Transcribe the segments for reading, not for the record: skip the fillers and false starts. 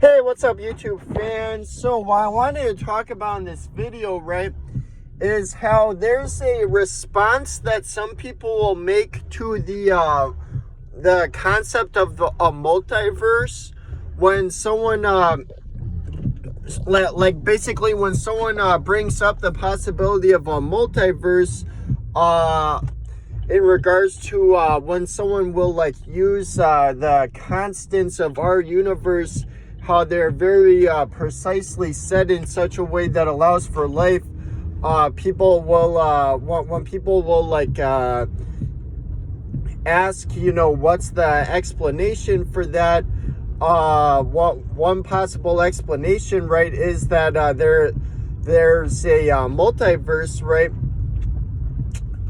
Hey, what's up, YouTube fans? So what I wanted to talk about in this video, right, is how there's a response that some people will make to the concept of a multiverse when someone basically when someone brings up the possibility of a multiverse in regards to when someone will use the constants of our universe, how they're very precisely set in such a way that allows for life. People will when people will ask, what's the explanation for that? One possible explanation, right, is that there's a multiverse, right?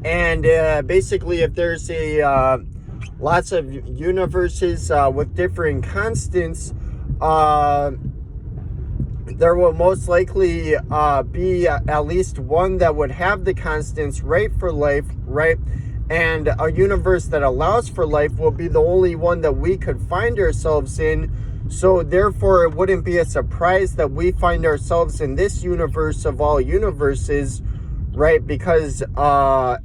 And basically, if there's a lots of universes with different constants, there will most likely be at least one that would have the constants right for life, right? And a universe that allows for life will be the only one that we could find ourselves in. So therefore, it wouldn't be a surprise that we find ourselves in this universe of all universes, right? Because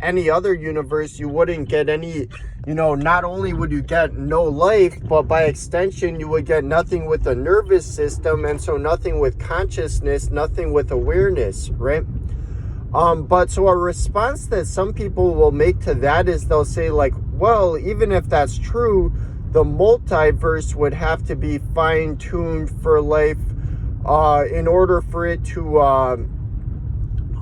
any other universe, you wouldn't get any, not only would you get no life, but by extension, you would get nothing with a nervous system, and so nothing with consciousness, nothing with awareness, right? But so a response that some people will make to that is they'll say, well, even if that's true, the multiverse would have to be fine-tuned for life in order for it to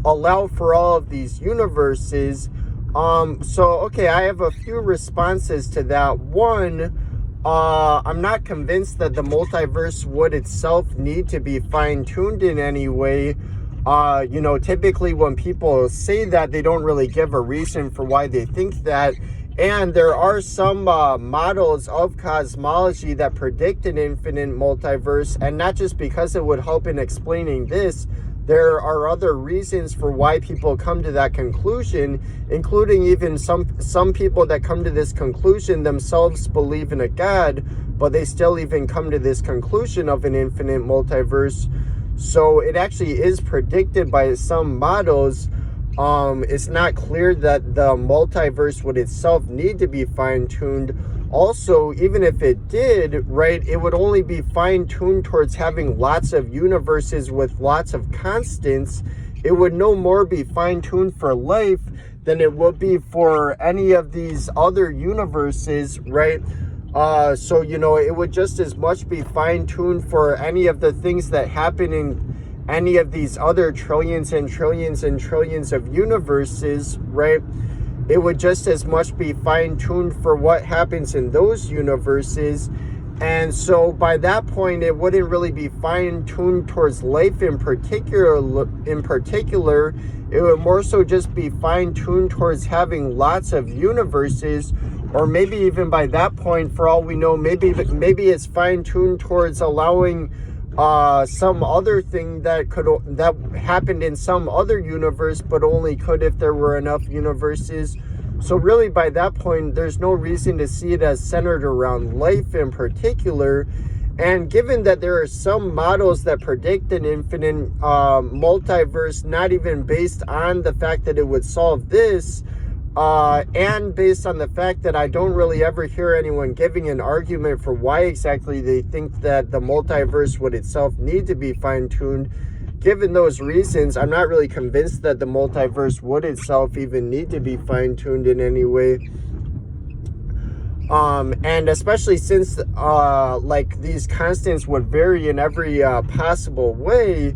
allow for all of these universes. Okay, I have a few responses to that. One, I'm not convinced that the multiverse would itself need to be fine-tuned in any way. Typically when people say that, they don't really give a reason for why they think that. And there are some models of cosmology that predict an infinite multiverse, and not just because it would help in explaining this. There are other reasons for why people come to that conclusion, including even some people that come to this conclusion themselves believe in a God, but they still even come to this conclusion of an infinite multiverse. So it actually is predicted by some models. It's not clear that the multiverse would itself need to be fine-tuned. Also, even if it did, right, it would only be fine-tuned towards having lots of universes with lots of constants. It would no more be fine-tuned for life than it would be for any of these other universes, right? So, it would just as much be fine-tuned for any of the things that happen in any of these other trillions and trillions and trillions of universes, right? It would just as much be fine-tuned for what happens in those universes. And so by that point, it wouldn't really be fine-tuned towards life in particular. It would more so just be fine-tuned towards having lots of universes. Or maybe even by that point, for all we know, maybe it's fine-tuned towards allowing some other thing that happened in some other universe, but only could if there were enough universes. So really, by that point, there's no reason to see it as centered around life in particular. And given that there are some models that predict an infinite multiverse, not even based on the fact that it would solve this, and based on the fact that I don't really ever hear anyone giving an argument for why exactly they think that the multiverse would itself need to be fine-tuned, given those reasons, I'm not really convinced that the multiverse would itself even need to be fine-tuned in any way. And especially since these constants would vary in every possible way,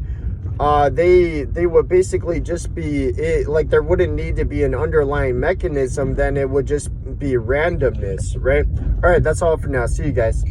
they would basically just be there wouldn't need to be an underlying mechanism. Then it would just be randomness, right? All right, that's all for now. See you guys.